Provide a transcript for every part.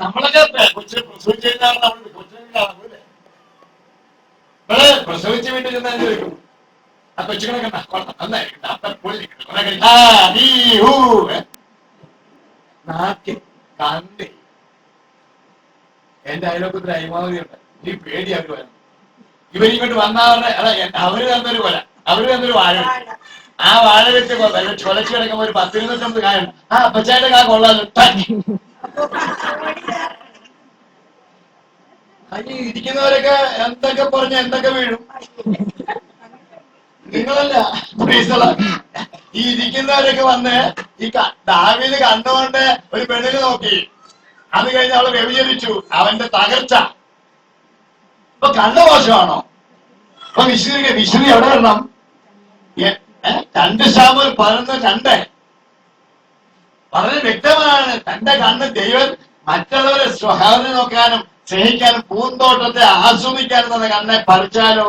നമ്മളൊക്കെ കൊച്ചു പ്രസവിച്ചു കഴിഞ്ഞാൽ നമ്മൾ കൊച്ചുങ്ങളാണല്ലേ നമ്മള് പ്രസവിച്ച് വീട്ടിൽ ചെന്നാൽ ചോദിക്കും ആ കൊച്ചുങ്ങളെ കണ്ട നന്നായിരിക്കും അപ്പൻ പൊളി നാക്കി കണ്ടി. എന്റെ അയലോക്കത്തിൽ അയിമാതിരിയുണ്ട്. ഈ പേടി അവർ വരണം. ഇവരിങ്ങോട്ട് വന്നവരുടെ അവര് തന്നൊരു കൊല, അവര് തന്നൊരു വാഴ, ആ വാഴ വെച്ച് ചുലച്ച് കിടക്കുമ്പോ ഒരു 10-20 കായുണ്ട്. ആ അപ്പച്ചായുടെ കാ കൊള്ളാലോ. ഈ ഇരിക്കുന്നവരൊക്കെ എന്തൊക്കെ പറഞ്ഞ് എന്തൊക്കെ വീഴും. നിങ്ങളല്ല ഈ ഇരിക്കുന്നവരൊക്കെ വന്ന് ഈ ദാവീദ് കണ്ടുകൊണ്ട് ഒരു പെണ്ണിനെ നോക്കി, അത് കഴിഞ്ഞ് അവളെ വ്യഭിചരിച്ചു, അവന്റെ തകർച്ച. ഇപ്പൊ കണ്ട മോശമാണോ? അപ്പൊ വിശുദ്ധി എവിടെ വരണം? 2 ശമൂവേൽ 11:2 വളരെ വ്യക്തമാണ്. തന്റെ കണ്ണ് ദൈവം മറ്റുള്ളവരെ സ്വഭാവനെ നോക്കാനും സ്നേഹിക്കാനും പൂന്തോട്ടത്തെ ആസ്വദിക്കാനും തന്ന കണ്ണെ പറിച്ചാലോ?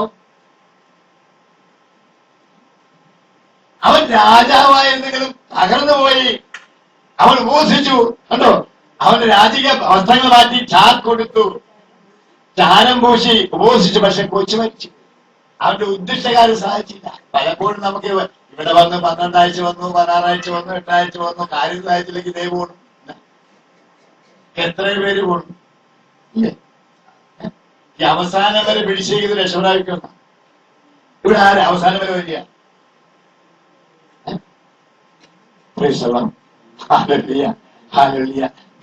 അവൻ രാജാവായിരുന്നെങ്കിലും തകർന്നു പോയി. അവൻ ഉപസിച്ചു. കണ്ടോ, അവന്റെ രാജകീയ വസ്ത്രങ്ങൾ മാറ്റി ചാക്ക് കൊടുത്തു, ചാരം പൂശി ഉപസിച്ചു. പക്ഷെ കൊച്ചു മരിച്ചു. അവന്റെ ഉദ്ദിഷ്ടകാര്യം സാധിച്ചില്ല. പലപ്പോഴും നമുക്ക് ഇവിടെ വന്ന് 12 ആഴ്ച വന്നു, 16 ആഴ്ച വന്നു, 8 ആഴ്ച വന്നു, കാര്യം സാധിച്ചില്ലെങ്കിൽ ദൈവം പോണു. എത്ര പേര് പോണു? ഈ അവസാനം വരെ പിടിച്ചേക്കുന്നത് രക്ഷപ്പെടാതിരിക്കുന്ന ഇവിടെ ആര് അവസാനം വരെ വരിക?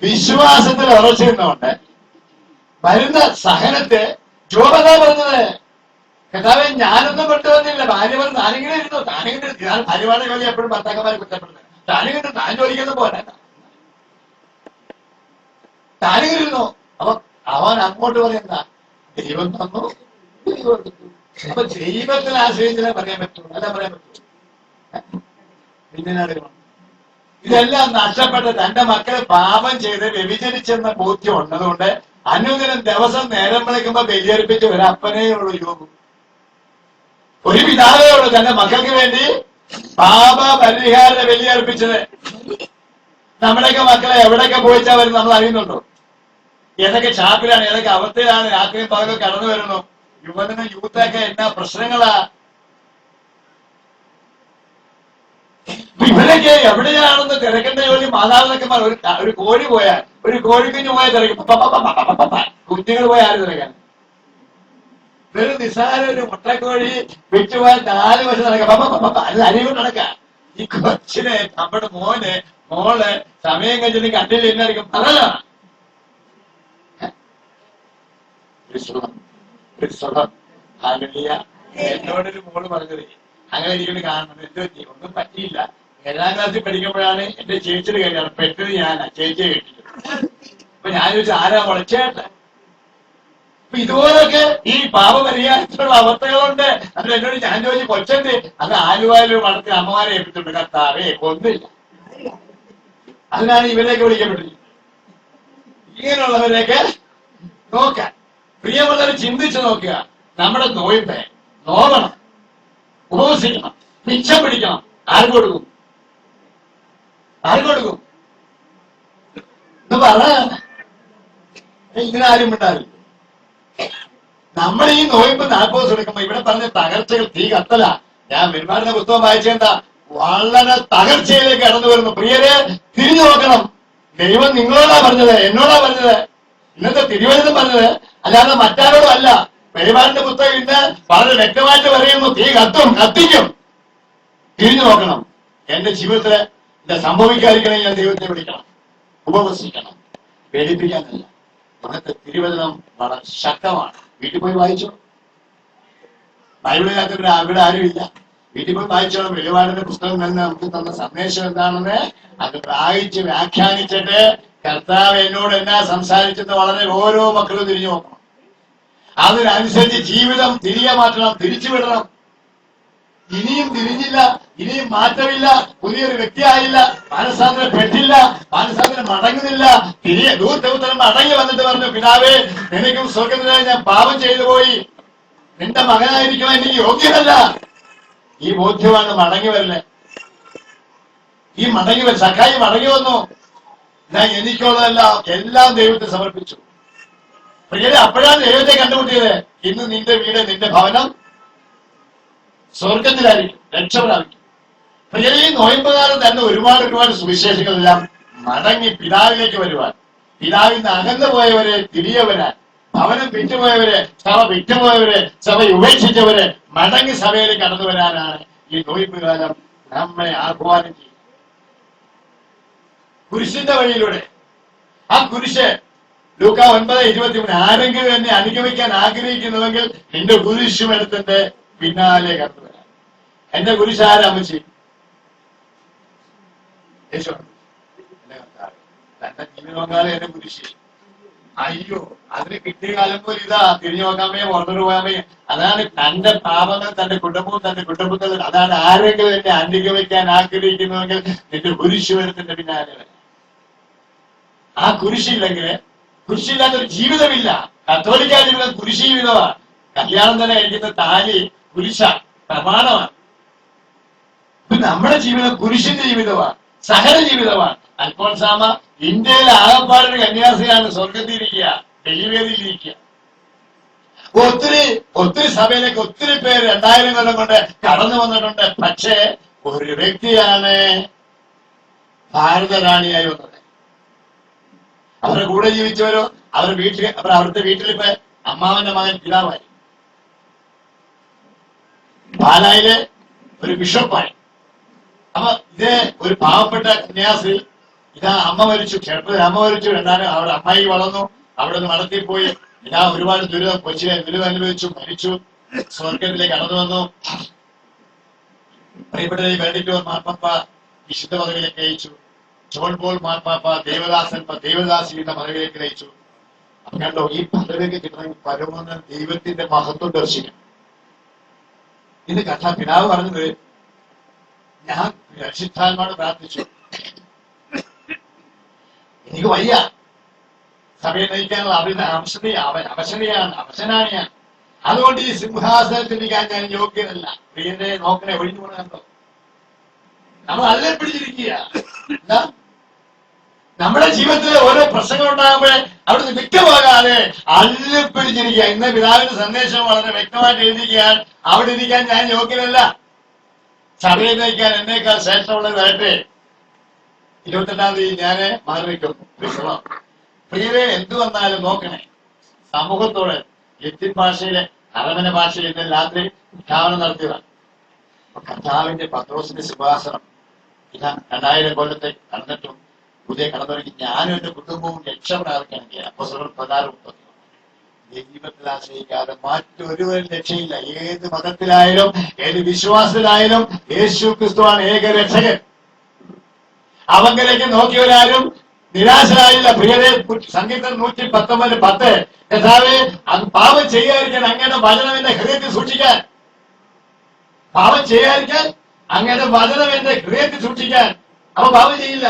വിശ്വാസത്തിൽ ഉറച്ചിരുന്നുകൊണ്ട് വരുന്ന സഹനത്തെ ജോബതാ പറഞ്ഞത്, കർത്താവേ ഞാനൊന്നും കൊണ്ടുവന്നില്ല. ഭാര്യ പറഞ്ഞു താനിങ്ങനെ ഇരുന്നു, താനിങ്ങനെ ഞാൻ ഭാര്യമാരെ കളി എപ്പോഴും ഭർത്താക്കന്മാരെ കുറ്റപ്പെടുന്നത്. താനിങ്ങനെ താൻ ജോലിക്കൊന്നും പോരാ, താനിങ്ങനെ ഇരുന്നു. അപ്പൊ അവൻ അങ്ങോട്ട് പറയുന്ന ദൈവം തന്നു, ദൈവം എടുത്തു. അപ്പൊ ദൈവത്തിൽ ആശ്രയിച്ചാലേ പറയാൻ പറ്റുള്ളൂ, അല്ല പറയാൻ പറ്റൂ. പിന്നെ ഇതെല്ലാം നഷ്ടപ്പെട്ട് തന്റെ മക്കളെ പാപം ചെയ്ത് വ്യഭിചരിച്ചെന്ന ബോധ്യം ഉള്ളതുകൊണ്ട് അനുദിനം ദിവസം നേരം വിളിക്കുമ്പോ ബലിയർപ്പിച്ച് ഒരു അപ്പനേ ഉള്ളൂ യോബ്. ഒരു പിതാവേ ഉള്ളൂ തന്റെ മക്കൾക്ക് വേണ്ടി പാപ പരിഹാര ബലിയർപ്പിച്ചത്. നമ്മുടെയൊക്കെ മക്കളെ എവിടെയൊക്കെ പോയിച്ചാ വരും നമ്മൾ അറിയുന്നുണ്ടോ? ഏതൊക്കെ ഷാപ്പിലാണ്, ഏതൊക്കെ അവസ്ഥയിലാണ് രാത്രിയും പകലും കടന്നു വരുന്നു. യൂത്തൊക്കെ എന്നാ പ്രശ്നങ്ങളാ. ഇവരൊക്കെ എവിടെയാണെന്ന് തിരക്കേണ്ട ജോലി മാതാപിതാക്കന്മാർ. ഒരു കോഴി പോയാൽ, ഒരു കോഴിക്കുഞ്ഞു പോയാൽ തിരക്കും. കുഞ്ഞുങ്ങൾ പോയി ആര് തിരക്കാൻ? വെറും നിസ്സാര ഒരു മുട്ടക്കോഴി വിറ്റുപോയാൽ 4 വർഷം നടക്കാം. അത് അരികൊണ്ട് നടക്കാം. ഈ കൊച്ചിനെ, നമ്മുടെ മോള് സമയം കഴിഞ്ഞിട്ട് കണ്ടില്ല എന്നായിരിക്കും പറയലാണ്. എന്നോടൊരു മോള് പറഞ്ഞത്, അങ്ങനെ ഇരിക്കുന്ന കാണണം. എന്തോ ഒന്നും പറ്റിയില്ല. 7ാം ക്ലാസ്സിൽ പഠിക്കുമ്പോഴാണ് എന്റെ ചേച്ചിയുടെ കല്യാണം. പെട്ടത് ഞാനാ, ചേച്ചിയെ കെട്ടിയത്. അപ്പൊ ഞാൻ ചോദിച്ചു ആരാ മുളച്ചേട്ടൻ? അപ്പൊ ഇതുപോലൊക്കെ ഈ പാപപരിഹാരത്തിലുള്ള അവസ്ഥകളുണ്ട്. അത് എന്നോട് ഞാൻ ചോദിച്ചു കൊച്ചന്റെ അത് ആലുവായാലും വളർത്തി അമ്മമാരെ ഏൽപ്പിച്ചിട്ടുണ്ട്. കർത്താവേ കൊന്നില്ല. അതിനാണ് ഇവരെയൊക്കെ വിളിക്കപ്പെട്ടിരിക്കുന്നത്. ഇങ്ങനെയുള്ളവരെയൊക്കെ നോക്കാൻ പ്രിയമുള്ളവർ ചിന്തിച്ചു നോക്കുക. നമ്മുടെ നോയിമ്പെ നോക്കണം, ഉപവസിക്കണം, മിച്ചം പിടിക്കണം. ആർക്ക് കൊടുക്കും? ആർക്ക് കൊടുക്കും എന്ന് പറ. ഇങ്ങനെ ആരും ഉണ്ടാവില്ല. നമ്മൾ ഈ നോയിമ്പ് 40 ദിവസം എടുക്കുമ്പോ ഇവിടെ പറഞ്ഞ തകർച്ചകൾ തീ കത്തല. ഞാൻ പെരുമാറിന്റെ പുസ്തകം വായിച്ചെന്താ വളരെ തകർച്ചയിലേക്ക് കടന്നു വരുന്നു. പ്രിയരെ തിരിഞ്ഞു നോക്കണം. ദൈവം നിങ്ങളോടാ പറഞ്ഞത്, എന്നോടാ പറഞ്ഞത്, ഇന്നത്തെ തിരുവചനം പറഞ്ഞത്, അല്ലാതെ മറ്റാരോടും അല്ല. പെരുമാറിന്റെ പുസ്തകം ഇന്ന് വളരെ വ്യക്തമായിട്ട് പറയുന്നു, തീ കത്തും, കത്തിക്കും. തിരിഞ്ഞു നോക്കണം. എന്റെ ജീവിതത്തില് ഇത് സംഭവിക്കാതിരിക്കണമെങ്കിൽ ഞാൻ ദൈവത്തെ വിളിക്കണം, ഉപവസിക്കണം. പേടിപ്പിക്കാനല്ല. ഇന്നത്തെ തിരുവചനം വളരെ ശക്തമാണ്. വീട്ടിൽ പോയി വായിച്ചോ. ബൈബിളിനകത്ത് ഇവിടെ ആരുമില്ല. വീട്ടിൽ പോയി വായിച്ചോണം. വെളിപാടിന്റെ പുസ്തകം തന്നെ നമുക്ക് തന്ന സന്ദേശം എന്താണെന്ന് അത് വായിച്ച് വ്യാഖ്യാനിച്ചിട്ട് കർത്താവ് എന്നോട് എന്നാ സംസാരിച്ചെന്ന് വളരെ ഓരോ മക്കളും തിരിഞ്ഞു നോക്കണം. അതിനനുസരിച്ച് ജീവിതം തിരികെ മാറ്റണം, തിരിച്ചുവിടണം. ഇനിയും തിരിഞ്ഞില്ല, ഇനിയും മാറ്റമില്ല, പുതിയൊരു വ്യക്തിയായില്ല, മാനസാന്തരപ്പെട്ടില്ല, മാനസാന്തരം മടങ്ങുന്നില്ല. തിരികെ ദൂരത്തരം മടങ്ങി വന്നിട്ട് പറഞ്ഞു, പിതാവേ നിനക്കും സ്വർഗത്തിനായി ഞാൻ പാപം ചെയ്തു പോയി, നിന്റെ മകനായിരിക്കുവാൻ എനിക്ക് യോഗ്യതല്ല. ഈ ബോധ്യമാണ് മടങ്ങി വരല്. ഈ മടങ്ങി സഖായി മടങ്ങി വന്നു. ഞാൻ എല്ലാം ദൈവത്തെ സമർപ്പിച്ചു. പ്രിയരെ, അപ്പോഴാണ് ദൈവത്തെ കണ്ടുമുട്ടിയത്. ഇന്ന് നിന്റെ വീട്, നിന്റെ ഭവനം സ്വർഗത്തിലായിരിക്കും, രക്ഷ പ്രാപിക്കും. പ്രിയരെ, ഈ നോയമ്പുകാലം തന്നെ ഒരുപാട് സുവിശേഷങ്ങളെല്ലാം മടങ്ങി പിതാവിലേക്ക് വരുവാൻ, പിതാവിൽ നിന്ന് അകന്നു പോയവരെ തിരികെ വരാൻ, ഭവനം വിറ്റുപോയവരെ, സഭ വിറ്റുപോയവരെ, സഭ ഉപേക്ഷിച്ചവരെ മടങ്ങി സഭയിലേക്ക് കടന്നു വരാനാണ് ഈ നോയമ്പുകാലം നമ്മളെ ആഹ്വാനം ചെയ്യുന്നത്. കുരിശിന്റെ വഴിയിലൂടെ, ആ കുരിശ് ലൂക്ക 9:23, ആരെങ്കിലും എന്നെ അനുഗമിക്കാൻ ആഗ്രഹിക്കുന്നുവെങ്കിൽ നിന്റെ കുരിശും എടുത്തിന്റെ പിന്നാലെ കടന്നു വരാം. എന്റെ കുരിശ് ആരാമച്ചി? യേശു. തന്റെ ജീവിതകാലം എന്നെ കുരിശ്. അയ്യോ, അതിന് കിട്ടിയ കാലം പോലെ ഇതാ തിരിഞ്ഞു നോക്കാമേ, പുറത്തോട്ട് പോകാമേ. അതാണ് തന്റെ പാപങ്ങൾ, തന്റെ കുടുംബവും, തന്റെ കുടുംബത്തിൽ. അതാണ് ആരെങ്കിലും എന്നെ അനുഗമിക്കാൻ ആഗ്രഹിക്കുന്നുവെങ്കിൽ നിന്റെ കുരിശും എടുത്തിന്റെ പിന്നാലെ വരാം. ആ കുരിശില്ലെങ്കിൽ, കുരിശില്ലാത്തൊരു ജീവിതമില്ല. കത്തോലിക്ക ജീവിതം കുരിശ് ജീവിതമാണ്. കല്യാണം തന്നെ കഴിക്കുന്ന താലി കുരിശ പ്രമാണമാണ്. നമ്മുടെ ജീവിതം കുരിശിന്റെ ജീവിതമാണ്, സഹന ജീവിതമാണ്. അൽഫോൻസാമ ഇന്ത്യയിലെ ആകപ്പാടൊരു കന്യാസിയാണ്. സ്വർഗത്തിലിരിക്കുക, ഡെലിവേദിയിലിരിക്കുക. ഒത്തിരി സഭയിലേക്ക് ഒത്തിരി പേര് 2000 കൊല്ലം കൊണ്ട് കടന്നു വന്നിട്ടുണ്ട്. പക്ഷേ ഒരു വ്യക്തിയാണ് ഭാരതറാണിയായി വന്നത്. അവരുടെ കൂടെ ജീവിച്ചവരോ, അവിടുത്തെ വീട്ടിലിപ്പോ അമ്മാവന്റെ മകൻ പിതാവായി, പാലായിലെ ഒരു ബിഷപ്പായി. അപ്പൊ ഇത് ഒരു പാവപ്പെട്ട കന്യാസി. ഇതാ അമ്മ മരിച്ചു, ക്ഷേത്രത്തിൽ അമ്മ മരിച്ചു. രണ്ടാലും അവിടെ അമ്മായി വളർന്നു, അവിടെ നിന്ന് മടത്തിപ്പോയി. ഇതാ ഒരുപാട് കൊച്ചിലെ ദുരിതം അനുഭവിച്ചു, മരിച്ചു, സ്വർഗത്തിലേക്ക് കടന്നു വന്നു. പ്രിയപ്പെട്ട ബെനഡിക്ട് മാർപ്പാപ്പ വിശുദ്ധ പദവിയിലേക്ക് അയച്ചു. ജോൺ പോൾ മാർപ്പാപ്പ ദേവദാസിയുടെ പദവിയിലേക്ക് നയിച്ചു. കണ്ടോ, ഈ പദവിയൊക്കെ കിട്ടണമെങ്കിൽ പരമോന്നത ദൈവത്തിന്റെ മഹത്വം ദർശിക്കണം. ഇത് കഥ പിതാവ് പറഞ്ഞത്, ഞാൻ രക്ഷിതാത്മാവോട് പ്രാർത്ഥിച്ചു, എനിക്ക് വയ്യ, സഭയെ നയിക്കാനുള്ള അവശനാണ് ഞാൻ. അതുകൊണ്ട് ഈ സിംഹാസനത്തിരിക്കാൻ ഞാൻ യോഗ്യനല്ല. പ്രിയനെ നോക്കണേ, ഒഴിഞ്ഞു പോകണോ? നമ്മൾ അല്ലേ പിടിച്ചിരിക്കുക. എന്താ നമ്മുടെ ജീവിതത്തിലെ ഓരോ പ്രശ്നങ്ങൾ ഉണ്ടാകുമ്പോഴേ അവിടുന്ന് വിട്ടുപോകാതെ അല്ലിപ്പിടിച്ചിരിക്കുക. ഇന്ന് പിതാവിന്റെ സന്ദേശം വളരെ വ്യക്തമായിട്ട് എഴുതിക്കുകയാണ്, അവിടെ ഇരിക്കാൻ ഞാൻ യോഗ്യനല്ല, സഭയെ നയിക്കാൻ എന്നേക്കാൾ ശ്രേഷ്ഠമുള്ളത് വരട്ടെ. 28-ാം തീയതി ഞാന് മാറി വയ്ക്കുന്നു. പ്രിയരെ, എന്തു വന്നാലും നോക്കണേ, സമൂഹത്തോട് ലത്തീൻ ഭാഷയിലെ അറബന ഭാഷയിൽ ഇന്ന് രാത്രി ഉദ്ഘാടനം നടത്തിയതാണ്. കർത്താവിന്റെ പത്രോസിന്റെ സിംഹാസനം ഇതാ 2000 കൊല്ലത്തെ കടന്നിട്ടും പുതിയ കടന്നൊരുക്കി ഞാനും എന്റെ കുടുംബവും രക്ഷ പ്രാപിക്കണമെങ്കിൽ അപ്പോസ്തലർ 16:30 ദൈവത്തിൽ ആശ്രയിക്കാതെ മറ്റൊരുവരും രക്ഷയില്ല. ഏത് മതത്തിലായാലും ഏത് വിശ്വാസത്തിലായാലും യേശു ക്രിസ്തുവാണ് ഏക രക്ഷകൻ. അവങ്കലേക്ക് നോക്കിയവരാരും നിരാശരായില്ല. പ്രിയരെ, സംഗീതം 119:10, കർത്താവേ, അത് പാപം ചെയ്യാതിരിക്കാൻ അങ്ങയുടെ വചനം എന്റെ ഹൃദയത്തിൽ സൂക്ഷിക്കാൻ, പാപം ചെയ്യാതിരിക്കാൻ അങ്ങയുടെ വചനം എന്റെ ഹൃദയത്തിൽ സൂക്ഷിക്കാൻ. അപ്പൊ പാപം ചെയ്യില്ല.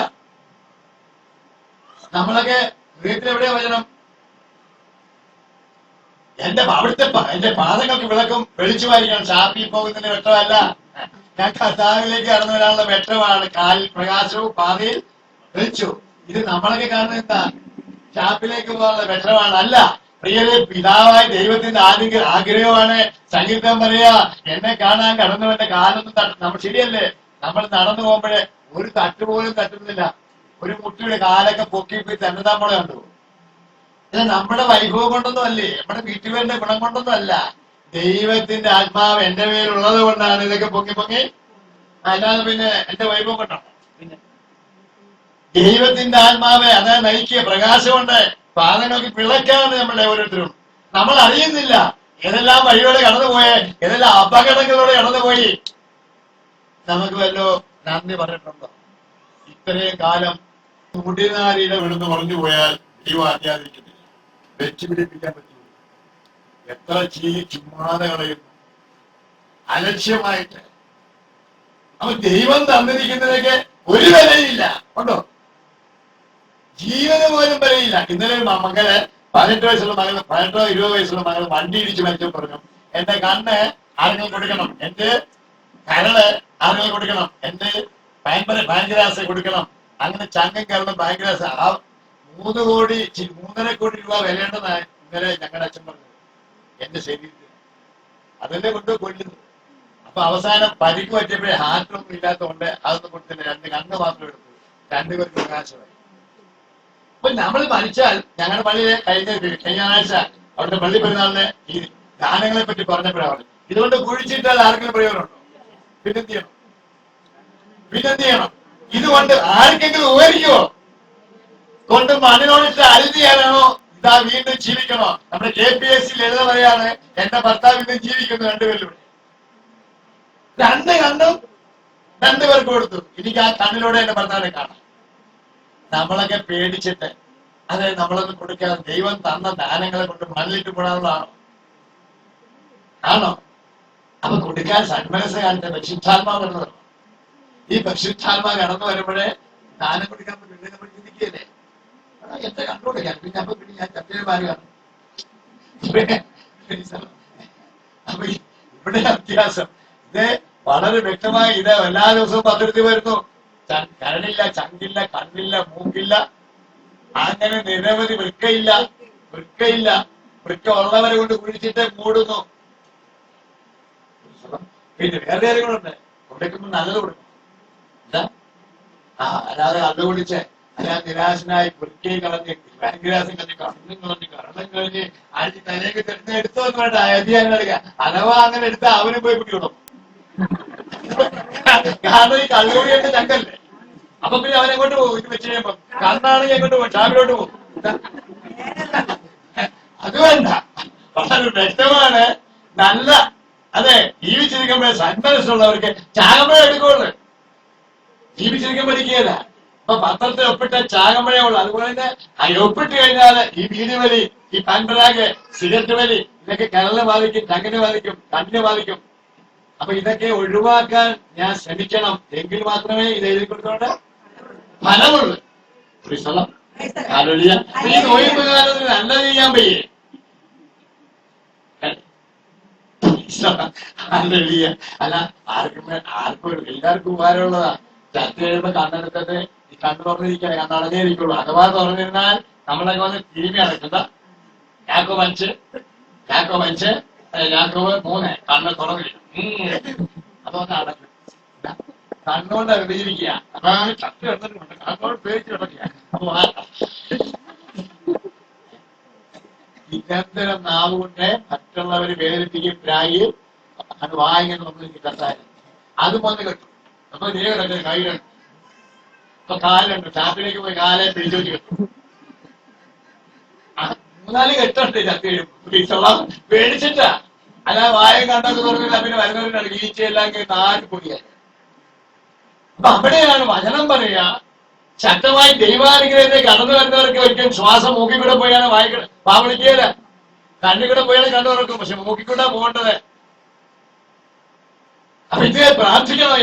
നമ്മളൊക്കെ ഹൃദയത്തിൽ എവിടെയാ വചനം? എന്റെ പാദങ്ങൾക്ക് വിളക്കും വെളിച്ചുമായിരിക്കണം. ഷാപ്പിൽ പോകുന്നതിന് വെട്ടമല്ല, ഞാൻ കർത്താവിലേക്ക് കടന്നു വരാനുള്ള വെട്ടമാണ്. കാലിൽ പ്രകാശവും പാതയിൽ വെളിച്ചു. ഇത് നമ്മളൊക്കെ കാണുന്നത് എന്താ? ഷാപ്പിലേക്ക് പോകാനുള്ള വെട്ടമാണ്. അല്ല പ്രിയരെ, പിതാവായ ദൈവത്തിന്റെ ആഗ്രഹമാണ്. സംഗീതം പറയാ, എന്നെ കാണാൻ കടന്നുവന്റെ കാലൊന്നും നമ്മൾ ശരിയല്ലേ? നമ്മൾ നടന്നു പോകുമ്പോഴേ ഒരു തട്ടുപോലും തട്ടുന്നില്ല. ഒരു കുട്ടിയുടെ കാലൊക്കെ പൊക്കിപ്പോയി തന്നെ നമ്മളെ കണ്ടു. ഇത് നമ്മുടെ വൈഭവം കൊണ്ടൊന്നും അല്ലേ, നമ്മുടെ വീട്ടുപേരുടെ ഗുണം കൊണ്ടൊന്നും അല്ല. ദൈവത്തിന്റെ ആത്മാവ് എന്റെ മേലുള്ളത് കൊണ്ടാണ് ഇതൊക്കെ പൊങ്ങി. അല്ലാതെ പിന്നെ എന്റെ വൈഭവം കൊണ്ടാണ്. പിന്നെ ദൈവത്തിന്റെ ആത്മാവെ അതായത് നയിക്കുക, പ്രകാശമുണ്ട്. പാദങ്ങൾക്ക് വിളക്കാണ് നമ്മളെ ഓരോരുത്തരും. നമ്മൾ അറിയുന്നില്ല ഏതെല്ലാം വഴിയോടെ കടന്നുപോയെ, ഏതെല്ലാം അപകടങ്ങളോടെ കടന്നുപോയി. നമുക്ക് വല്ലോ നന്ദി പറഞ്ഞിട്ടുണ്ടോ? ഇത്രയും കാലം മുടിനാരിയുടെ വിടുന്ന് പറഞ്ഞു പോയാൽ ദൈവം അറിയാതിരിക്കുന്നില്ല, വെച്ചുപിടിപ്പിക്കാൻ പറ്റില്ല. എത്ര ചുമ്മാതെ കളയുന്നു അലക്ഷ്യമായിട്ട്. അപ്പൊ ദൈവം തന്നിരിക്കുന്നതൊക്കെ ഒരു വിലയില്ല. ഉണ്ടോ? ജീവന് പോലും വിലയില്ല. ഇന്നലെ മകള് 18 വയസ്സുള്ള മകൾ, 18-20 വയസ്സുള്ള മകൾ വണ്ടി ഇടിച്ച് മരിച്ചു പറഞ്ഞു, എന്റെ കണ്ണ് ആരെങ്കിലും കൊടുക്കണം, എന്റെ കരള് ആരെങ്കിലും കൊടുക്കണം, എന്റെ പാൻകരാസ് കൊടുക്കണം, അങ്ങനെ ചങ്കം കയറുന്ന ഭയങ്കര 3 കോടി രൂപ വിലയുണ്ടെന്നാണ് ഇന്നലെ ഞങ്ങളുടെ അച്ഛൻ പറഞ്ഞത് എന്റെ ശരീരത്തിൽ. അതല്ലേ കൊണ്ട് കൊല്ലുന്നത്. അപ്പൊ അവസാനം പരിക്ക് പറ്റിയപ്പോഴേ ഹാർട്ടൊന്നും ഇല്ലാത്തതുകൊണ്ട് അതൊന്നും കൊടുത്തില്ല. 2 കണ്ണ് മാത്രം എടുത്തു. 2 പേർക്ക് പ്രകാശമായി. അപ്പൊ നമ്മൾ മരിച്ചാൽ ഞങ്ങളുടെ പള്ളിയിലെ കഴിഞ്ഞ ആഴ്ച അവിടുത്തെ പള്ളി പെരുന്നാളിന് ഈ ദാനങ്ങളെ പറ്റി പറഞ്ഞപ്പോഴാണ് ഇതുകൊണ്ട് കുഴിച്ചിട്ടാൽ ആർക്കെങ്കിലും പ്രയോജനമുണ്ടോ? പിന്നെന്ത് ചെയ്യണം? ഇതുകൊണ്ട് ആർക്കെങ്കിലും ഉപകരിക്കുമോ? കൊണ്ട് മണ്ണിനോടിട്ട് അരുതി ചെയ്യാനാണോ? ഇതാ വീണ്ടും ജീവിക്കണോ? നമ്മുടെ KPSC ലളിത പറയാണ്, എന്റെ ഭർത്താവ് വീണ്ടും ജീവിക്കുന്നു 2 പേരിലൂടെ. 2 കണ്ണും 2 പേർക്ക് കൊടുത്തു. എനിക്ക് ആ കണ്ണിലൂടെ എന്റെ ഭർത്താവിനെ കാണാം. നമ്മളൊക്കെ പേടിച്ചിട്ട് അതായത് നമ്മളൊന്നും കൊടുക്കാതെ ദൈവം തന്ന ദാനങ്ങളെ കൊണ്ട് മണ്ണിലിട്ട് കൂടാനുള്ളതാണോ? ആണോ? അപ്പൊ കൊടുക്കാൻ സന്മനസ് കാണിച്ച പരിശുദ്ധാത്മാവ് കടന്നു. ഈ പരിശുദ്ധാത്മാവ് കടന്നു വരുമ്പോഴേ ദാനം കൊടുക്കാൻ പറ്റില്ല. നമ്മൾ ചിന്തിക്കുകയല്ലേ, എത്ര കണ്ടുകൊടുക്കാൻ പിന്നെ അപ്പൊ പിന്നെ ഞാൻ ചർച്ചയിൽമാരുകയാണ്. അപ്പൊ ഇവിടെ വ്യത്യാസം ഇത് വളരെ വ്യക്തമായി. ഇത് എല്ലാ ദിവസവും പത്രത്തിൽ വരുന്നു. കരണില്ല, ചങ്കില്ല, കണ്ണില്ല, മൂക്കില്ല, അങ്ങനെ നിരവധി വൃക്കയില്ല. വൃക്ക ഉള്ളവരെ കൊണ്ട് കുഴിച്ചിട്ട് മൂടുന്നു. പിന്നെ വേറെ കാര്യങ്ങളുണ്ട്. കൊടുക്കുമ്പോൾ നല്ലത് കൊടുക്കും. എന്താ അല്ലാതെ അത് കുടിച്ച് അല്ലാതെ നിരാശനായി വൃക്കയും കളഞ്ഞ് പാൻഗ്രാസും കളഞ്ഞ് കണ്ണും കളഞ്ഞ് കരണം കഴിഞ്ഞ് അടിച്ച് തലേക്ക് തെടുത്ത് എടുത്തോന്ന് വേണ്ട അധികാരം കളിക്കുക. അഥവാ അങ്ങനെ എടുത്താൽ അവനും പോയി പിടിക്കണം. കാരണം ഈ കള്ളുകൂടിയായിട്ട് ചങ്കല്ലേ. അപ്പൊ പിന്നെ അവനെങ്ങോട്ട് പോകും? ഇത് വെച്ച് കഴിയുമ്പോ കണ്ണാണെങ്കിൽ എങ്ങോട്ട് പോകും? ഷാപ്പിലോട്ട് പോകും. അത് വേണ്ട. വളരെ വ്യക്തമാണ്. നല്ല അതെ ജീവിച്ചിരിക്കുമ്പോഴേ സന്മനസ്സുള്ളവർക്ക് ചാകമ്പഴ എടുക്കുള്ളൂ. ജീവിച്ചിരിക്കാൻ പഠിക്കുകയല്ല. അപ്പൊ പത്രത്തിൽ ഒപ്പിട്ട ചാകമ്പഴേ ഉള്ളു. അതുപോലെ തന്നെ ഒപ്പിട്ട് കഴിഞ്ഞാൽ ഈ വീതി വലി, ഈ പാൻപരാഗ്, സിഗരറ്റ് വലി, ഇതൊക്കെ കരളിനെ ബാധിക്കും, ചങ്കിനെ ബാധിക്കും, കണ്ണിനെ ബാധിക്കും. അപ്പൊ ഇതൊക്കെ ഒഴിവാക്കാൻ ഞാൻ ശ്രമിക്കണം. എങ്കിൽ മാത്രമേ ഇത് എഴുതി കൊടുത്തോണ്ട് ഫലമുള്ളൂ. ഈ നോയമ്പ് കാലത്ത് നല്ലത് ചെയ്യാൻ പയ്യേ. അല്ല ആർക്കും എല്ലാവർക്കും ഉപകാരമുള്ളതാ. ചർച്ച കഴിയുമ്പോ കണ്ണെടുത്തിട്ട് ഈ കണ്ണ് തുറന്നിരിക്കാൻ കണ്ണടഞ്ഞേരിക്കുള്ളൂ. അഥവാ തുറന്നിരുന്നാൽ നമ്മളൊക്കെ വന്ന് തിരുമി അടയ്ക്കുന്ന ഞാക്കോ 3 കണ്ണ് തുറന്നിരിക്കും. അപ്പൊ ഒന്ന് അടയ്ക്കും. കണ്ണുകൊണ്ട് അറിഞ്ഞിരിക്കുക. അതാണ് ചർച്ച എടുത്തിട്ടുണ്ട്. കണ്ണോട് പേടിച്ച് കിടക്കുക. അപ്പൊ നിരന്തരം നാവുകൊണ്ട് മറ്റുള്ളവര് വേദനിപ്പിക്കും. പ്രായി അത് വായിങ്ങനെ നമ്മൾ കത്താൻ അത് വന്ന് കെട്ടും. അപ്പൊ നീ കിടക്കും. കൈയുണ്ട്, ഇപ്പൊ കാലുണ്ട്. ചാപ്പിലേക്ക് പോയി കാലെ പിടിച്ചു വെച്ച് കെട്ടും. 3-4 കെട്ടുണ്ട് ചത്തി കഴിയുമ്പോൾ പേടിച്ചിട്ടാ. അല്ല വായം കണ്ടത് പറഞ്ഞില്ല. പിന്നെ വരുന്നവരുടെ ഈച്ചയെല്ലാം 4 പൊടിയായി. അപ്പൊ അവിടെയാണ് വചനം പറയുക, ശക്തമായി ദൈവാനുഗ്രഹത്തെ കടന്നു വരുന്നവർക്ക് ഒരിക്കലും ശ്വാസം മൂക്കിക്കൂടെ പോയാണ് വാവിളിക്കുകയില്ല. കണ്ണിക്കൂടെ പോയാലും കണ്ടു തുറക്കും. പക്ഷെ മൂക്കിക്കൂടെ പോകേണ്ടത്. അപ്പൊ ഇത് പ്രാർത്ഥിക്കണം.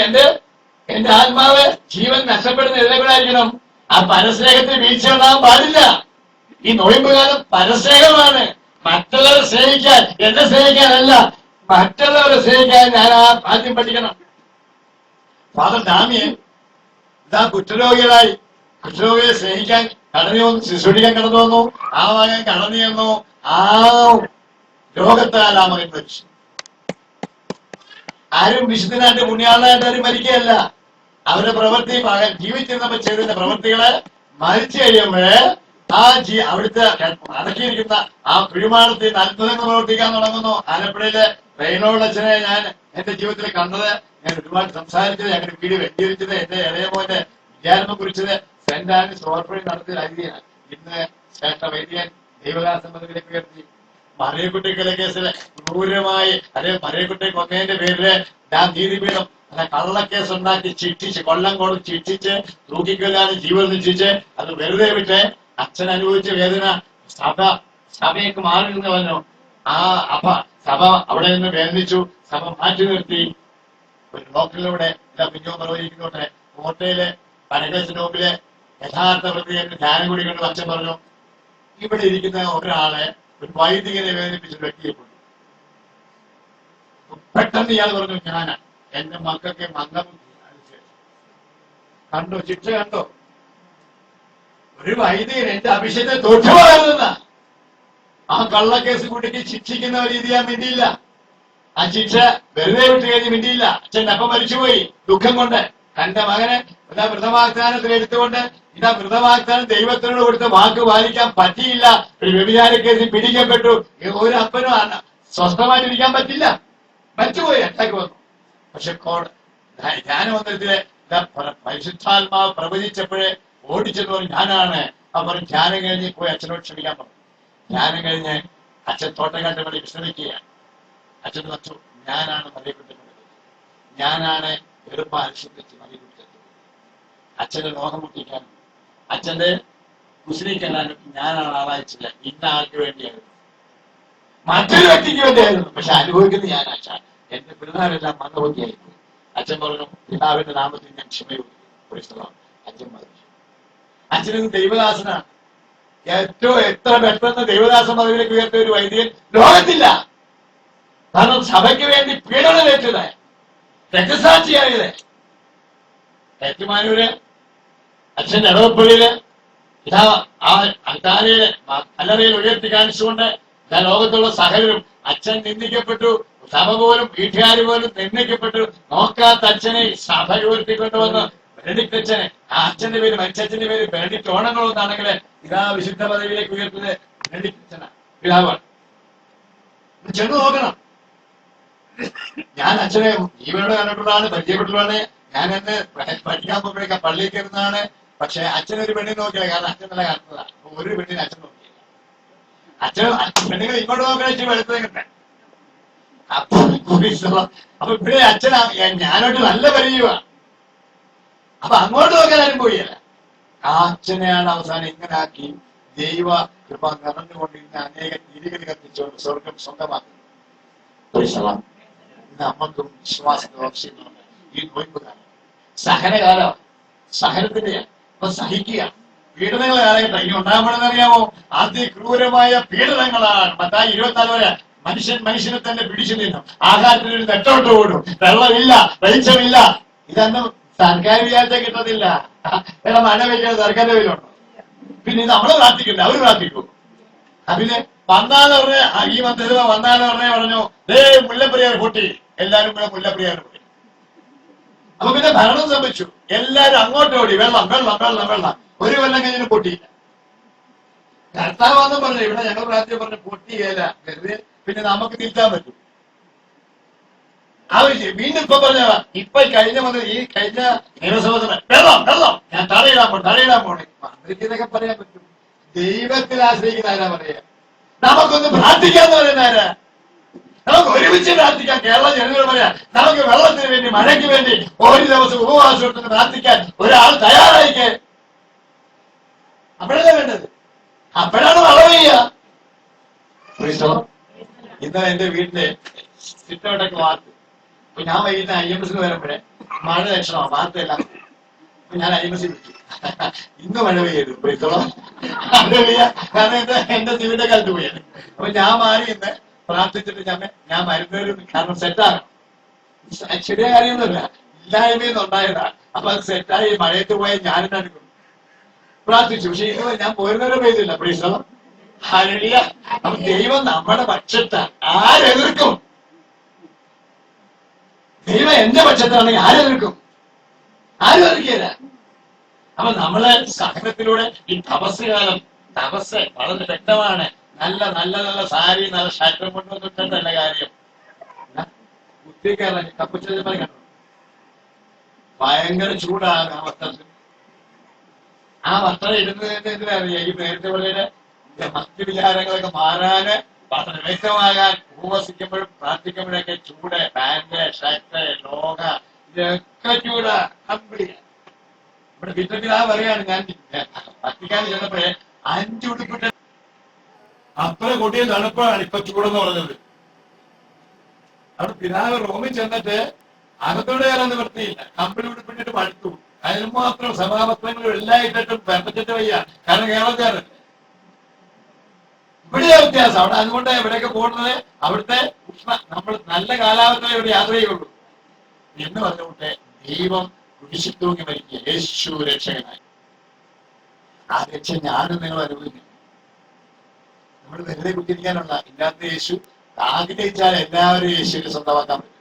എന്റെ ആത്മാവ് ജീവൻ നഷ്ടപ്പെടുന്ന ഇതിനെക്കൂടെ ആയിരിക്കണം. ആ പരസ്നേഹത്തിൽ വീഴ്ച ഉണ്ടാകാൻ പാടില്ല. ഈ നോയമ്പുകാലം പരസ്നേഹമാണ്. മറ്റുള്ളവരെ സ്നേഹിക്കാൻ, എന്നെ സ്നേഹിക്കാനല്ല, മറ്റുള്ളവരെ സ്നേഹിക്കാൻ ഞാൻ ആദ്യം പഠിക്കണം. ഫാദർ ഡാമിയൻ ഇതാ കുഷ്ഠരോഗികളെ സ്നേഹിക്കാൻ കടന്നു വന്നു, ശുശ്രൂഷിക്കാൻ കടന്നു വന്നു. ആ മകൻ കടന്നു ചെന്നു. ആ രോഗത്താൽ ആ മകൻ മരിച്ചു. ആരും വിശുദ്ധനായിട്ട് പുണ്യാളനായിട്ട് ആരും മരിക്കുകയല്ല. അവരുടെ പ്രവൃത്തി മകൻ ജീവിച്ചിരുന്നപ്പോൾ ചെയ്തതിന്റെ പ്രവൃത്തികള് മരിച്ചു കഴിയുമ്പോഴേ അവിടുത്തെ അടക്കിയിരിക്കുന്ന ആ കുഴിമാടത്തിൽ നിന്ന് അത്ഭുതങ്ങൾ പ്രവർത്തിക്കാൻ തുടങ്ങുന്നു. ആലപ്പുഴയിലെ റെയ്നോൾഡ് അച്ഛനെ ഞാൻ എന്റെ ജീവിതത്തിൽ കണ്ടത്, ഞാൻ ഒരുപാട് സംസാരിച്ചത്, ഞങ്ങളുടെ വീട് വെട്ടിയിരിച്ചത്, എന്റെ ഇളയമോന്റെ വിചാരണ കുറിച്ചത്, സെന്റ് ആൻഡ്രൂസ് ഓർഫനേജ് നടത്തിയ രീതിയാണ്. ഇന്ന് ശ്രേഷ്ഠ വൈദികൻ ദൈവദാസമ്പതിയിലേക്ക് ഉയർത്തി. മറിയക്കുട്ടിക്കലെ കേസില് ക്രൂരമായി മറിയക്കുട്ടി കൊന്നതിന്റെ പേരില് ഞാൻ നീതിപീഠം കള്ളക്കേസ് ഉണ്ടാക്കി ശിക്ഷിച്ച്, കൊല്ലം കൊടുത്ത് ശിക്ഷിച്ച്, തൂക്കിക്കൊല്ലാതെ ജീവൻ നിശ്ചിച്ച് അത് വെറുതെ വിട്ട് അച്ഛൻ അനുഭവിച്ച വേദന സഭയ്ക്ക് മാറി നിന്ന് പറഞ്ഞു. അപ്പ സഭ അവിടെ നിന്ന് വേദനിച്ചു. സഭ മാറ്റി നിർത്തി. ഒരു ഡോക്ടറിലൂടെ പിന്നോ പ്രവചിക്കുന്നോട്ടെ കോട്ടയിലെ പനകേസിന്റെ മുമ്പില് യഥാർത്ഥ വൃത്തിയായിട്ട് ധ്യാനം കൂടി കൊണ്ട് അച്ഛൻ പറഞ്ഞു, ഇവിടെ ഇരിക്കുന്ന ഒരാളെ ഒരു വൈദികനെ വേദനിപ്പിച്ച വ്യക്തിയെ കൊണ്ടു. പെട്ടെന്ന് ഇയാൾ പറഞ്ഞു, ഞാനാ എന്റെ മക്കൾക്ക് മന്ദബുദ്ധി. കണ്ടോ ശിക്ഷ കണ്ടോ? ഒരു വൈദികൻ എന്റെ അഭിഷേകത്തെ തൊട്ടുപോകരുതെന്ന ആ കള്ളക്കേസ് കുട്ടിക്ക് ശിക്ഷിക്കുന്ന രീതി ഞാൻ മിണ്ടിയില്ല. ആ ശിക്ഷ വെറുതെ വിട്ട് കഴിഞ്ഞ് മിണ്ടിയില്ല. അച്ഛൻ അപ്പം മരിച്ചുപോയി ദുഃഖം കൊണ്ട്. തന്റെ മകനെ ഇതാ വ്രതവാഗ്ദാനത്തിൽ എടുത്തുകൊണ്ട് ഇതാ വ്രതവാഗ്ദാനം ദൈവത്തിനോട് കൊടുത്ത വാക്ക് പാലിക്കാൻ പറ്റിയില്ല. ഒരു വ്യഭിചാര കേസിൽ പിടിക്കപ്പെട്ടു. ഒരു അപ്പനും സ്വസ്ഥമായിട്ടിരിക്കാൻ പറ്റില്ല. മരിച്ചുപോയി, അറ്റാക്ക് വന്നു. പക്ഷെ ധ്യാനമന്ദിരത്തിലെ പരിശുദ്ധാത്മാവ് പ്രവചിച്ചപ്പോഴേ ഓടിച്ചെന്ന് പറഞ്ഞു ഞാനാണ്. അവർ ധ്യാനം കഴിഞ്ഞ് പോയി അച്ഛനോട് ക്ഷമിക്കാൻ പറഞ്ഞു. ധ്യാനം കഴിഞ്ഞ് അച്ഛൻ തോട്ടക്കാട്ട് വേണ്ടി വിശ്രമിക്കുകയാണ്. അച്ഛൻ വച്ചു ഞാനാണ് മറിയപ്പെട്ടിട്ടുള്ളത്, ഞാനാണ് എളുപ്പം അനുസരിച്ച് മറിയപ്പെട്ടിട്ടുള്ളത്. അച്ഛന്റെ ലോകം മുട്ടിക്കാനും അച്ഛന്റെ കുശലിക്കെല്ലാനും ഞാനാണ് ആളയച്ചില്ല. ഇന്ന ആൾക്ക് വേണ്ടിയായിരുന്നു, മറ്റൊരു വ്യക്തിക്ക് വേണ്ടിയായിരുന്നു. പക്ഷെ അനുഭവിക്കുന്നത് ഞാൻ അച്ഛൻ. എന്റെ പിതാവെല്ലാം മന്ദബുദ്ധിയായിരുന്നു. അച്ഛൻ പറഞ്ഞു പിതാവിന്റെ നാമത്തിൽ ഞാൻ ക്ഷമയോട് അച്ഛൻ മരിച്ചു. അച്ഛനും ദൈവദാസനാണ്. ഏറ്റവും എത്ര പെട്ടെന്ന് ദൈവദാസ പദവിയിലേക്ക് ഉയർത്തിയ ഒരു വൈദികൻ ലോകത്തില്ല. കാരണം സഭയ്ക്ക് വേണ്ടി പീഡനമേറ്റത്, രക്തസാക്ഷിയായത്. ഏറ്റുമാനൂര് അച്ഛൻ ഇടവപ്പള്ളിയില് ഇതാ ആ അൽത്താരയില് കല്ലറയിൽ ഉയർത്തി കാണിച്ചുകൊണ്ട് ഇതാ ലോകത്തുള്ള സകലരും അച്ഛൻ നിന്ദിക്കപ്പെട്ടു. സഭ പോലും വീട്ടുകാര് പോലും നിന്ദിക്കപ്പെട്ടു. നോക്കാത്ത അച്ഛനെ സഭ ഉയർത്തിക്കൊണ്ടുവന്ന് ബെനഡിക്ട് അച്ഛനെ, ആ അച്ഛന്റെ പേര് മരിച്ചച്ഛന്റെ പേര് ബെനഡിക്ട് ഓണങ്ങളൊന്നാണെങ്കിൽ ഇതാ വിശുദ്ധ പദവിയിലേക്ക് ഉയർത്തുന്നത് ബെനഡിക്ട് അച്ഛനാണ്, പിതാവാണ്. ചെന്ന് നോക്കണം. ഞാൻ അച്ഛനെ ജീവനോട് കണ്ടിട്ടുള്ളതാണ്, പരിചയപ്പെട്ടുള്ളതാണ്. ഞാൻ എന്നെ പഠിക്കാൻ പോകുമ്പോഴേക്കും പള്ളിയിൽ കയറുന്നതാണ്. പക്ഷെ അച്ഛനൊരു പെണ്ണിനെ നോക്കിയില്ല. കാരണം അച്ഛൻ നല്ല കാണുന്നതാണ്. ഒരു പെണ്ണിനെ അച്ഛൻ നോക്കിയില്ല. അച്ഛൻ പെണ്ണുങ്ങൾ ഇങ്ങോട്ട് നോക്കണ വെളുത്തത് കിട്ടെ. അപ്പൊ ഇവിടെ അച്ഛൻ ഞാനോട്ട് നല്ല പരിചയമാണ്. അപ്പൊ അങ്ങോട്ട് നോക്കാൻ ആരും പോയില്ല. ആ അച്ഛനെയാണ് അവസാനം ഇങ്ങനെ ആക്കി ദൈവ കൃപ നിറഞ്ഞുകൊണ്ടിരുന്ന അനേക തിരികൾ കത്തിച്ചുകൊണ്ട് സ്വർഗം സ്വന്തമാക്കുന്നു. നമുക്കും വിശ്വാസത്തിന്റെ ആവശ്യങ്ങളുണ്ട്. ഈ നോയമ്പ് കാലം സഹനകാലം, സഹനത്തിന്റെ അപ്പൊ സഹിക്കുക. പീഡനങ്ങളെ കാലഘട്ടം ഇനി ഉണ്ടാകണമെന്ന് അറിയാമോ? അതിക്രൂരമായ പീഡനങ്ങളാണ്. മത്തായി 24 വരെ മനുഷ്യനെ തന്നെ പിടിച്ചു നിന്നും ആഹാരത്തിന് ഒരു നെട്ടോട്ട് ഓടും. വെള്ളമില്ല, വെളിച്ചമില്ല. ഇതൊന്നും സർക്കാർ വിചാരിച്ചാൽ കിട്ടത്തില്ല. വേറെ മഴ വയ്ക്കാൻ സർക്കാരിന്റെ പേരുണ്ടോ? പിന്നെ നമ്മള് പ്രാർത്ഥിക്കണ്ട, അവര് പ്രാർത്ഥിക്കും. അതിന് വന്നാന്ന് പറഞ്ഞ ഈ മന്ത്രിസഭ വന്നാന്ന് പറഞ്ഞു മുല്ലപ്പെരിയാർ പൊട്ടി, എല്ലാരും കൂടെ മുല്ലപ്പെരിയാർ പൊട്ടി. അപ്പൊ പിന്നെ ഭരണം സംഭവിച്ചു. എല്ലാരും അങ്ങോട്ട് ഓടി, വെള്ളം വെള്ളം വെള്ളം വെള്ളം. ഒരു കൊല്ലം കഴിഞ്ഞിട്ട് പൊട്ടിയില്ല. കർത്താവെന്ന് പറഞ്ഞു ഇവിടെ ഞങ്ങൾ പ്രാർത്ഥന പറഞ്ഞു പൊട്ടിയല്ല, വെറുതെ പിന്നെ നമുക്ക് തിരുത്താൻ പറ്റും. വീണ്ടും ഇപ്പൊ പറഞ്ഞ ഇപ്പൊ കഴിഞ്ഞ നിയമസഭ വെള്ളം വെള്ളം ഞാൻ തടയിടാൻ പോണേ. മന്ത്രിക്ക് ഇതൊക്കെ പറയാൻ പറ്റും. ദൈവത്തിൽ ആശ്രയിക്കുന്ന ആരാ പറയാ? നമുക്കൊന്ന് പ്രാർത്ഥിക്കാന്ന് പറയുന്ന ആരാ? നമുക്ക് ഒരുമിച്ച് പ്രാർത്ഥിക്കാം. കേരള ജനങ്ങൾ പറയാം നമുക്ക് വെള്ളത്തിന് വേണ്ടി, മഴയ്ക്ക് വേണ്ടി ഒരു ദിവസം ഉപവാസം എടുത്ത് പ്രാർത്ഥിക്കാൻ ഒരാൾ തയ്യാറായിക്കേ. അപ്പോഴല്ലേ വേണ്ടത്, അപ്പോഴാണ് മഴ പെയ്യുക. ഇന്ന് എന്റെ വീട്ടില് സിറ്റൗട്ടൊക്കെ വാർത്ത്. അപ്പൊ ഞാൻ വൈകിട്ട് IMS വരുമ്പോഴേ മഴ ലക്ഷണമാണ്, വാർത്തയെല്ലാം. അപ്പൊ ഞാൻ IMS വിളിച്ചു. ഇന്ന് മഴ പെയ്യരുത് പ്രീത്തോളം, കാരണം എന്റെ സിവിന്റെ കാലത്ത് പോയത്. അപ്പൊ ഞാൻ മാറി ഇന്ന് പ്രാർത്ഥിച്ചിട്ട് ഞാൻ മരുന്നൊരു കാരണം സെറ്റാകണം. ശരിയ കാര്യമൊന്നുമില്ല, ഇല്ലായ്മയെന്ന് ഉണ്ടായതാണ്. അപ്പൊ അത് സെറ്റായി മഴയത്ത് പോയാൽ ഞാനെന്നാണ് പ്രാർത്ഥിച്ചു. പക്ഷെ ഇന്ന് ഞാൻ പോരുന്നവരെ പെയ്തില്ല പ്രീത്തോളം. ഹല്ലേലൂയ. അപ്പൊ ദൈവം നമ്മുടെ പക്ഷത്താണ്. ആരെതിർക്കും? ദൈവം എന്റെ പക്ഷത്താണെങ്കിൽ ആരെതിർക്കും? ആരും എതിർക്കില്ല. അപ്പൊ നമ്മള് സഹനത്തിലൂടെ ഈ തപസ് കാലം, തപസ് വളരെ വ്യക്തമാണ്. നല്ല നല്ല നല്ല സാരി, നല്ല ഷർട്ടും കൊണ്ടുവന്നിട്ടല്ല കാര്യം. കുത്തിക്കാരൻ കപ്പുച്ചത് കണ്ടു, ഭയങ്കര ചൂടാണ് ആ വസ്ത്രത്തിൽ. ആ വസ്ത്രം ഇടുന്നതിന്റെ എന്തിനറിയാം? ഈ നേരത്തെ പോലെ മറ്റു വിചാരങ്ങളൊക്കെ മാറാന്, വളരെ വ്യക്തമാകാൻ, ഉപവസിക്കുമ്പോഴും പ്രാർത്ഥിക്കുമ്പോഴൊക്കെ ചൂട്, പാന്റ്, ഷർട്ട്, ലോക ഇതൊക്കെ ചൂട് കമ്പിളിയാണ്. ഇവിടെ പിതാവ് പറയാണ്, ഞാൻ പ്രാർത്ഥിക്കാൻ ചെന്നപ്പോഴേ 5 ഉടുപ്പിട്ട് അത്ര കൊടിയ തണുപ്പാണ് ഇപ്പൊ ചൂടെന്ന് പറഞ്ഞത്. അവിടെ പിതാവ് റൂമിൽ ചെന്നിട്ട് അകത്തോടെ കയറാൻ നിവൃത്തിയില്ല. കമ്പിളി ഉടുപ്പിട്ടിട്ട് പഴുത്തു. അതിന് മാത്രം സഭാപത്രങ്ങളും എല്ലാം ഇട്ടിട്ടും പെർപ്പറ്റിട്ട് വയ്യ. കാരണം കേരളക്കാരൻ ഇവിടെ വ്യത്യാസം. അവിടെ അതുകൊണ്ട് എവിടെയൊക്കെ പോകുന്നത് അവിടുത്തെ നമ്മൾ നല്ല കാലാവസ്ഥയിൽ ഇവിടെ യാത്ര ചെയ്യുള്ളൂ എന്ന് പറഞ്ഞുകൊണ്ട് ദൈവം കുരിശിൽ തൂങ്ങി മരിക്കുക, യേശു രക്ഷകനായി. ആ രക്ഷ ഞാനും നിങ്ങൾ അനുഭവിക്കും. നമ്മൾ വെറുതെ കുത്തിരിക്കാനുള്ള ഇല്ലാത്ത യേശു ആഗ്രഹിച്ചാൽ എല്ലാവരും യേശുവിനെ സ്വന്തമാക്കാൻ പറ്റും.